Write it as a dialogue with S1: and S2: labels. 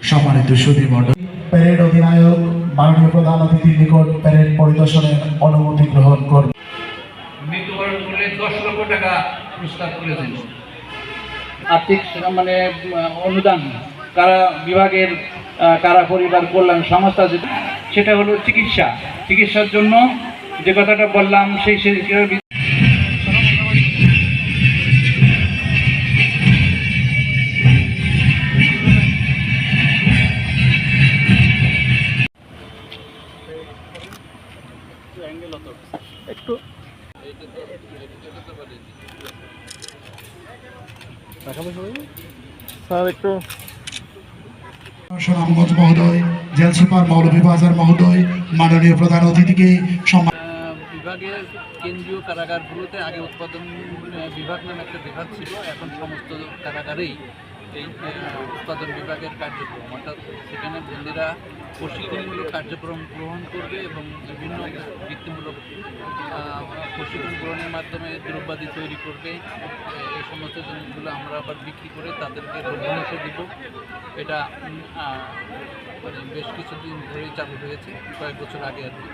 S1: সম্মানিত সুধী মণ্ডল, প্যারেড অধিনায়ক মাননীয় প্রধান অতিথির নিকট প্যারেড পরিদর্শনের অনুমতি গ্রহণ করবে।
S2: মৃত্যুবরণ করলে 10 লক্ষ টাকা প্রস্তাব করেছেন।
S3: আর্থিক অনুদান কারা বিভাগের কারা পরিবার কল্যাণ সংস্থা, সেটা হলো চিকিৎসার জন্য যে কথাটা বললাম সেই একটু
S1: সুনামগঞ্জ মহোদয়, জেল সুপার মৌলভীবাজার মহোদয়, মাননীয় প্রধান অতিথিকে
S3: বিভাগের কেন্দ্রীয় কারাগারগুলোতে আগে উৎপাদন বিভাগ নামে একটা বিভাগ ছিল, এখন সমস্ত কারাগারেই এই উৎপাদন বিভাগের কার্যক্রম, অর্থাৎ সেখানে বন্দীরা প্রশিক্ষণমূলক কার্যক্রম গ্রহণ করবে এবং বিভিন্ন বৃত্তিমূলক প্রশিক্ষণ গ্রহণের মাধ্যমে দ্রব্যাদি তৈরি করবে। এই সমস্ত জিনিসগুলো আমরা আবার বিক্রি করে তাদেরকে বোনাসও দিব। এটা মানে বেশ কিছুদিন ধরেই চালু হয়েছে, কয়েক বছর আগে আর কি।